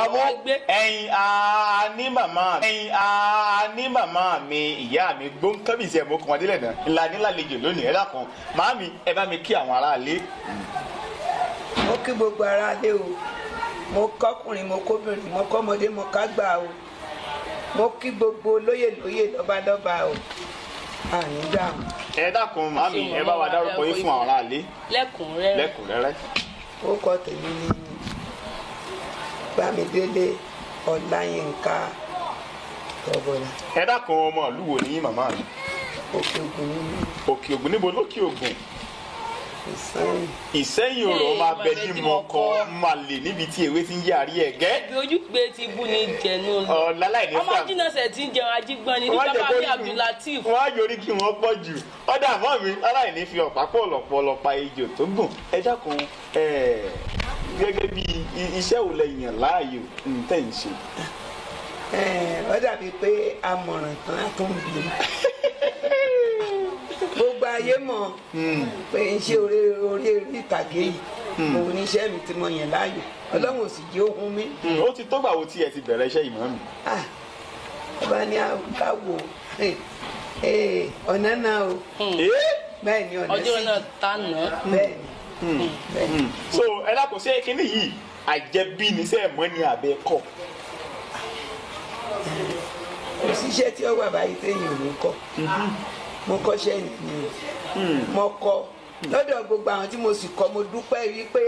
àmọ́ ẹ̀yin màmá mi ìyá mi gbóǹkábìsì ẹ̀mọ́ kan adílẹ̀ náà ńlá nílàlejò lónìí ẹ dákun màámi ẹ bá mi kí àwọn aráalé. mo kí gbogbo aráalé o mo kọ́kùnrin mo kóbìnrin mo kọ́mọdé mo kágbà o mo kí gbogbo lóyè lọ́balọ́ba o àní dáhùn. ẹ dákun màámi ẹ bá wa dárúkọ yín fún àwọn aráalé. lẹ́kùnrẹ́rẹ́. ó kọ tèmi ní Bámidélé Ọláyínká Tọ́bọ̀lá. ẹ dákun ọmọ ìlú wo ni yín màmá mi. Òkè Ògùn nínú. Òkè Ògùn níbo lókè Ògùn. Ìsẹ́yìn òrò máa bẹ ní mọkọ máa lè níbi tí ewé ti ń yàrí ẹ̀gẹ́. ibi ojúgbe ti bú ni jẹnu lọ. láláì ní ọmọ jìnnàṣẹ ti ń jẹun ajígbọn ni nígbà bá bí Abdulateef. wọ́n á yorí kí wọ́n pọ̀ jù ọ̀dà àmọ́ mi láláì ní fi ọ̀pá pọ̀lọ̀pọ̀lọ̀ pa ejò tó gùn. ẹ dákun gẹ́gẹ́ bí iṣẹ́ wo lẹ yàn láàyò tẹ̀ ń ṣe. ó dàbí pé amọ̀ràn kan á tún bí i. gbogbo ayé mọ̀ pé iṣẹ́ orí ìtàgé yìí òun ní iṣẹ́ mi tí mo yàn láàyò Ọlọ́run ò sì jẹ́ ohun mi. ó ti tó gbàwo tí ẹ ti bẹ̀rẹ̀ iṣẹ́ ìmọ̀ mi. ọba ní ká wò ọ̀nà náà o bẹ́ẹ̀ ni ọ̀nà sí ọjọ́ náà tánà. bẹ́ẹ̀ ni. so ẹ dákun ṣé kínní yìí àjẹbí ni sẹ́ẹ̀ mọ́ ní abẹ́ kọ́. kò síṣẹ́ tí ó wà báyìí téèyàn ò ní kọ́ mo kọ́ṣẹ́ nìyí mo kọ́ lọ́dọ̀ gbogbo àwọn tí mo sì kọ́ mo dúpẹ́ wípé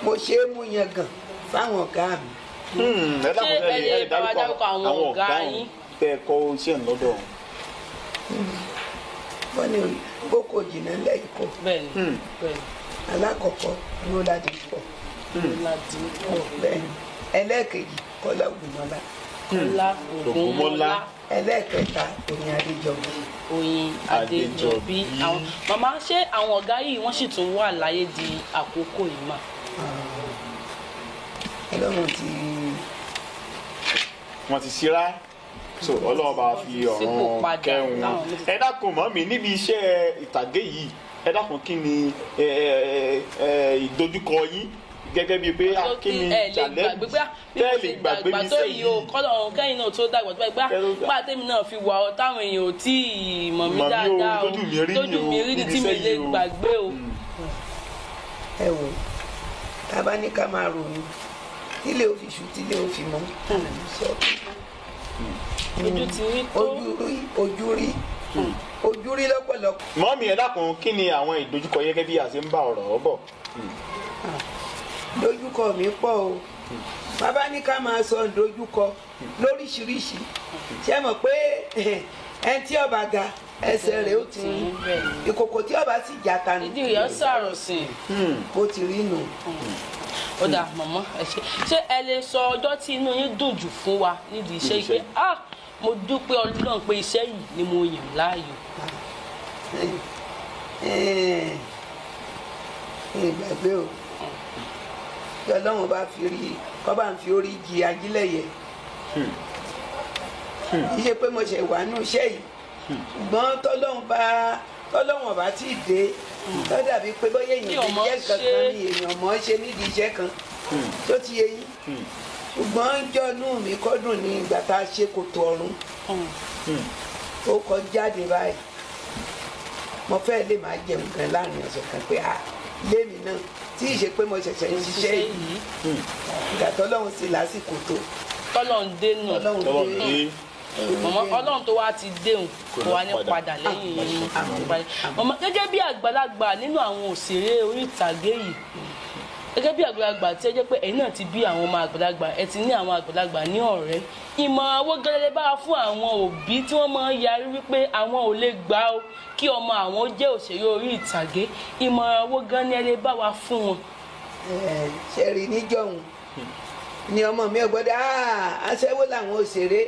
mo ṣe é mú yangàn fáwọn ọ̀gá mi. ṣé ẹ lè bá wa dárúkọ àwọn ọ̀gá yín. tẹ́ ẹ kọ́ iṣẹ́ ńlọ́dọ̀. wọ́n ní boko jìnnà lẹ́yìn kọ́ alákọ̀ọ́kọ́ ló láti pọ̀ bẹ́ẹ̀ni ẹlẹ́ẹ̀kejì Kọ́lá Ògúnmọ́lá. Kọ́lá Ògúnmọ́lá. ẹlẹ́ẹ̀kẹta Oyin Adéjọbí. Oyin Adéjọbí. àwọn màmá ṣé àwọn ọ̀gá yìí wọ́n sì tún wà láyé di àkókò yìí mà. Ọlọ́run wọ́n ti ṣíra so Ọlọ́run bá fi ọ̀run kẹ́hùn ẹ dákun mọ́ mi níbi iṣẹ́ ìtàgé yìí ẹ dákun kí ni ìdojúkọ yín gẹ́gẹ́ bíi pé kí ni challenge tẹ́lẹ̀ gbàgbé mi sẹ́yìn. kọ́lọ̀ kẹ́yìn náà tó dàgbà tó bá gbà tèmi náà fi wà ọ́ táwọn èèyàn ò tí ì mọ̀ mí dáadáa o tójú mi rí ni tí mi lè gbàgbé o. ẹ wò tá a bá ní ká máa ronú tílé ó fi ṣú tílé ó fi mọ́ ojú ti rí tó ojú rí lọ́pọ̀lọpọ̀. mọ́mí ẹ dákun kí ni àwọn ìdojúkọ yẹn gẹ́gẹ́ bí a ṣe ń bá ọ̀rọ̀ bọ̀. dojúkọ mi pọ̀ o bàbá ní ká máa sọ dojúkọ lóríṣiríṣi ṣé mọ̀ pé ẹni tí ọba ga ẹsẹ̀ rẹ̀ ó ti rí ìkòkò tí ọba sì já ta ni. ìdí rẹ̀ sàrò sí i. bó ti rí nù. ó dà mọ̀mọ́ ẹ ṣé ẹ lè sọ ọjọ́ tí inú yín dùn jù fún wa nídìí iṣẹ́ yìí pé mo dúpẹ́ Ọlọ́run pé iṣẹ́ yìí ni mo yàn láàyò. ìgbàgbé o tí Ọlọ́run bá fi rí kọ́ bá ń fi orí jì ajílẹ̀yẹ kì í ṣe pé mo ṣe wà nù iṣẹ́ yìí ṣùgbọ́n tọ́lọ́run ọba tí ì dé tó dàbí pé bóyá èèyàn lè jẹ́ kankan ni èèyàn mọ̀ ọ́ ṣe nídìí iṣẹ́ kan tó ti yé yín ṣùgbọ́n jọ́nù mi kọ́dùn ní ìgbà tá a ṣe Kòtò Ọ̀run ó kọ jáde báyìí mo fẹ́ lè máa jẹun gan láàrin ọ̀sẹ̀ kan pé lémi náà tí ì ṣe pé mo ṣẹ̀ṣẹ̀ ń ṣiṣẹ́ yìí ìgbà tọ́lọ́run sì lásìkò tó tọ́lọ́run dé nù mọ̀mọ́ Ọlọ́run tó wá ti déhùn kó wá ní padà lẹ́yìn yìí mọ̀mọ́ gẹ́gẹ́ bí àgbàlagbà nínú àwọn òṣèré orí ìtàgé yìí gẹ́gẹ́ bí àgbàlagbà tí ẹ jẹ́ pé ẹ̀yin náà ti bí àwọn ọmọ àgbàlagbà ẹ ti ní àwọn àgbàlagbà ní ọ̀rẹ́ ìmọ̀ràn owó gẹ́gẹ́ bá fún àwọn òbí tí wọ́n máa ń yarí wípé àwọn ò lè gbà ó kí ọmọ àwọn jẹ́ òṣèré orí ìtàgé ìmọ̀ràn owó gan ni ẹ lè bá wa fún wọn. ṣe rí níjọ́hun ni ọmọ mi ò gbọ́dọ̀ aṣẹ́wó làwọn òṣèré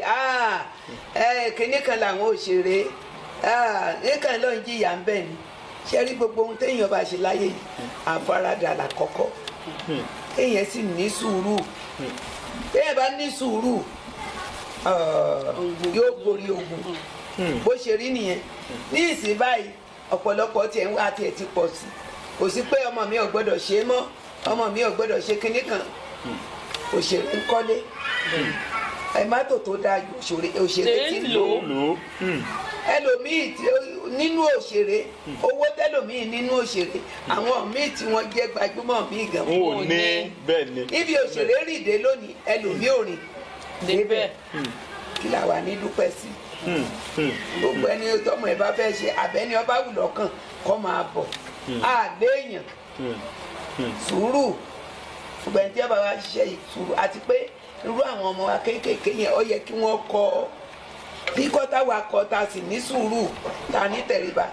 kínní kan làwọn òṣèré nìkan ló ń jìyà ń bẹ̀ ni ṣe rí gbogbo ohun téèyàn bá ṣe láyé yìí àfaradà làkọ́kọ́ téèyàn sì ní sùúrù téèyàn bá ní sùúrù yóò borí ogun bó ṣe rí nìyẹn ní ìsìn báyìí ọ̀pọ̀lọpọ̀ tiẹ̀ ń wá tiẹ̀ ti pọ̀ sí kò sí pé ọmọ mi ò gbọ́dọ̀ ṣe é mọ́ ọmọ mi ò gbọ́dọ̀ ṣe kinní kan òṣèré ń kọ́lé ẹ mọ́tò tó dáa ju òṣèré tí ń lò ó ẹlòmíì nínú òṣèré owó tẹlòmíì nínú òṣèré àwọn míì tí wọ́n jẹ́ gbajúmọ̀ míì gan wọn ò ní bẹ́ẹ̀ ni níbi òṣèré rìndé lónìí ẹlòmíì ò rìn débẹ̀ kí la wà ní dúpẹ́ sí gbogbo ẹni tọmọ ẹ bá fẹ́ ṣe àbẹ́ni ọba wù lọ́kàn kọ́ máa bọ̀ àléèyàn sùúrù gbogbo ẹni tí ọba wa ṣiṣẹ́ sùúrù àti pé irú àwọn ọmọ wa kéékèèké yẹn ó yẹ kí wọ́n kọ́ bí kọ́tà wa kọ́ ta sì ní sùúrù ta ní tẹríba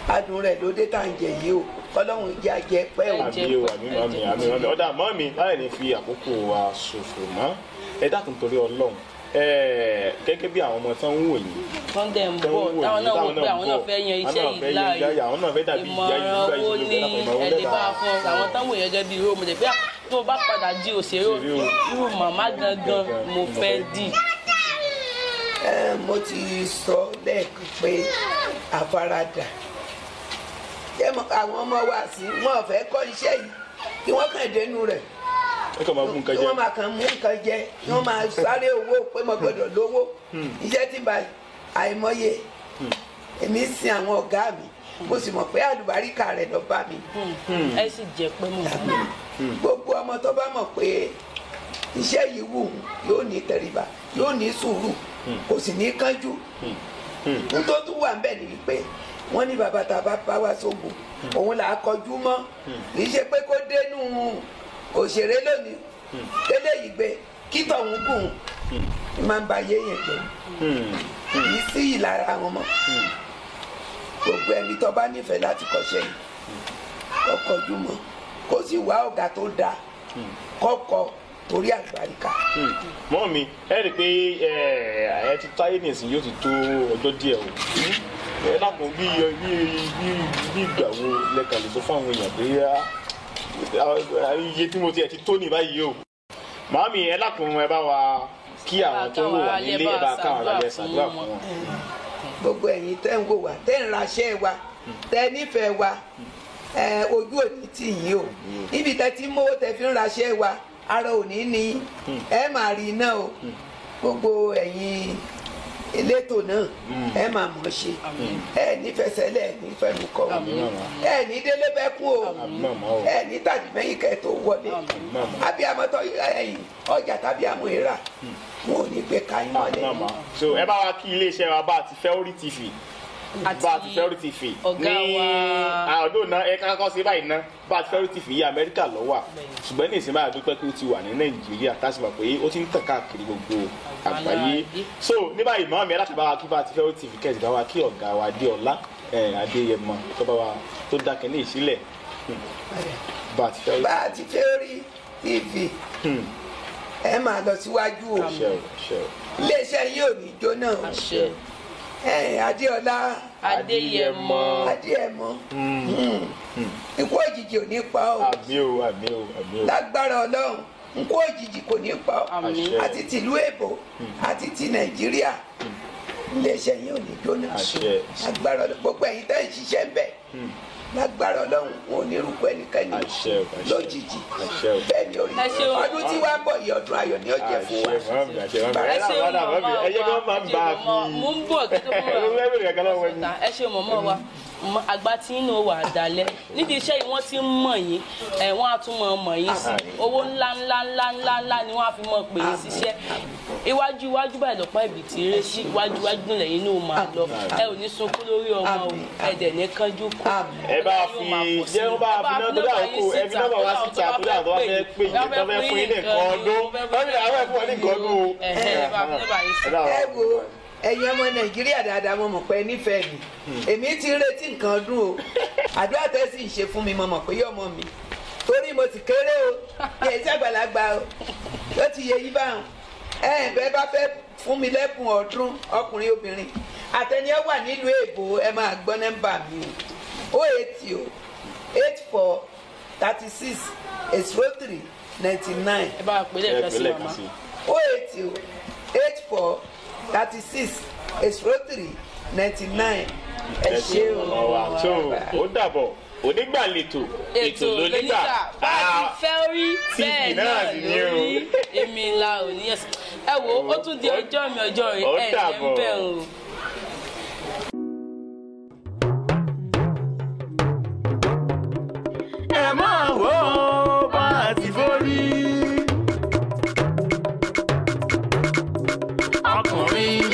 adùn rẹ̀ ló dé tá à ń jẹ yìí o ọlọ́run ìjẹ́ àjẹ pẹ́ o. àmì o àmì ọ̀dà mọ́ mi láì ní fi àkókò wa ṣòfò mọ́ ẹ dákun torí ọlọ́run gẹ́gẹ́ bí àwọn ọmọ tán ń wò yìí. wọ́n dẹ̀ ń bọ̀ táwọn náà wò pé àwọn náà fẹ́ yan iṣẹ́ yìí láàyò àwọn náà fẹ́ dàbí ìyá yìí ìmọ̀ràn owó ní ẹ̀dẹ̀ bá fún àwọn táwọn wò gẹ́gẹ́ bí irú ọmọdé pé tó bá padà di òṣèré irú màmá gangan mo fẹ́ dì. mo ti sọ lẹ́ẹ̀kan pé àfaradà àwọn ọmọ wa sí wọn ò fẹ́ kọ́ iṣẹ́ yìí kí wọ́n kàn dénú rẹ̀ wọ́n máa kàn mú nǹkan jẹ wọ́n máa sáré owó pé mo gbọ́dọ̀ lówó iṣẹ́ tí bá àìmọye èmi sin àwọn ọ̀gá mi mo sì mọ̀ pé àlùbáríkà rẹ̀ lọ bá mi. ẹ sì jẹ́ pé mo gbogbo ọmọ tó bá mọ̀ pé iṣẹ́ yìí wù yóò ní tẹríba yóò ní sùúrù kò sì ní kánjú n tó tún wà ń bẹ̀ ni wípé wọ́n ní bàbá tá a bá bá wá sógun òun là á kọjú mọ́ kì í ṣe pé kó dénú òṣèré lónìí tẹ́lẹ̀ yìí gbé kí tọ̀hún gùn máa ń ba ayé yẹn jẹ́ yìí sí ìlara àwọn ọmọ gbogbo ẹni tó bá nífẹ̀ẹ́ láti kọ́ṣẹ́ yìí kó kọjú mọ́ kó sì wá ọ̀gá tó dáa kọ́kọ́ torí àgbàríkà. mọ́ mi ẹ rí i pé ẹ ti táyé nìsín yóò ti tó ọjọ́ díẹ̀ o ẹ dákun bí ìgbà wo lẹ́ka lè sọ fún àwọn èèyàn pé iye tí mo tiẹ̀ ti tó ní báyìí o màámi ẹ dákun ẹ bá wa kí àwọn tó ń wò wá nílé ẹ bá káwọn lálẹ́ ṣàdúrà fún wọn. gbogbo ẹ̀yin tẹ́ ń wò wá tẹ́ ń raṣẹ́ wa tẹ́ nífẹ̀ẹ́ wa ojú òní tì yín o níbi tẹ́ ti mówó tẹ́ fi ń raṣẹ́ wa ara òní ni ẹ máa rí iná o gbogbo ẹ̀yin elétò náà ẹ máa mọ̀ ṣe ẹ nífẹsẹ̀lẹ̀ nífẹ̀mùkọ́ ẹ ní délé bẹ́kún o ẹ ní tàbí mẹ́yìn kẹ́ tó wọlé abiyamọtọ ẹ̀yìn ọjà tàbí àmúhẹ́rà wọn ò ní gbé káyín mọ́lẹ̀. so ẹ bá wa kí iléeṣẹ́ wa bá ti fẹ́ orí tv bá a ti fẹ́ orí tv ní ọdún náà ẹ kákọ́ sí báyìí ná bá a ti fẹ́ orí tv yìí amẹ́ríkà ló wà ṣùgbọ́n ní ìsinmi àdúpẹ́ pé ó ti wà ní nàìjíríà tá a sì mọ̀ pé ó ti ń tàn káàkiri gbogbo àgbáyé so ní báyìí màmá mi aláṣẹ bá wa kí bá a ti fẹ́ orí tv kẹ́sì bá wa kí ọ̀gá wa Adéọlá Adéyẹmọ tó bá wa tó dákẹ́ ní ìsílẹ̀ bá a ti fẹ́ orí tv ẹ máa lọ síwájú o iléeṣẹ́ yìí ò ní jóná o. Adéọlá Adéyẹmọ ikú òjijì ò ní pa ọ́ àmín o lágbára Ọlọ́run ikú òjijì kò ní pa ọ́ àti tìlú èbó àti ti Nàìjíríà iléeṣẹ́ yìí ò ní jóná lágbára Ọlọ́run gbogbo ẹ̀yin tẹ́ ń ṣiṣẹ́ bẹ́ẹ̀ lágbára Ọlọ́run wọn ò ní rúkọ ẹnikẹ́ni lójijì bẹ́ẹ̀ ni orí ọdún tí wàá bọ̀ yìí ọdún ayọ̀ ni ó jẹ́ fún wa. ẹ ṣe mọ̀mọ́ wa àgbà tí inú wà dalẹ̀ nídìí iṣẹ́ yìí wọ́n ti ń mọ̀ yín wọ́n á tún mọ̀ yín sí owó ńlá ni wọ́n á fi mọ̀ pé yín ṣiṣẹ́ iwájú báyìí lọ́pọ̀ ibi tí eré sí iwájú lẹ́yìn náà máa lọ ẹ ò ní sunkún lórí ọmọ o ẹ̀dẹ̀ ní kánjú kú ẹ bá fi jẹ́ wọ́n bá fi náà lórí àkókò ẹbí náà bá wá sí ìtàkùn àwọn tó bá fẹ́ pè yín tó fẹ́ fún yín ní nǹkan ọdún wọ́n ní àwọn ẹ̀fọ́ ní nǹkan ọdún o. ẹ wo ẹ̀yin ọmọ Nàìjíríà dáadáa mo mọ̀ pé nífẹ̀ẹ́ mi èmi ti ń retí nǹkan ọdún o àdúrà tẹ́ sì ń ṣe fún mi mo mọ̀ pé yọmọ mi torí mo ti kéré o ní èyí tí àgbàlagbà o ló ti yẹ yí báwọn bẹ́ẹ̀ bá fẹ́ fún mi lẹ́bùn ọdún ọkùnrin obìnrin àtẹni ẹ wà nílùú èbó ẹ máa gbọ́ nọ́mbà mi o 08084360399 ẹ bá a pè lẹ́ẹ̀kan sí màmá 08084360399 ẹ ṣé o. ó dàbọ̀ onígbàlejò ètò lónígbà bá a ti fẹ́ orí bẹ́ẹ̀ náà lórí èmi la ò ní ẹ̀sìn ẹ wo ó tún di ọjọ́ mi ọjọ́ rẹ̀ ẹ̀ ẹ̀ ń bẹ̀ o. ẹ máa wò ó bá a ti forí. ọkùnrin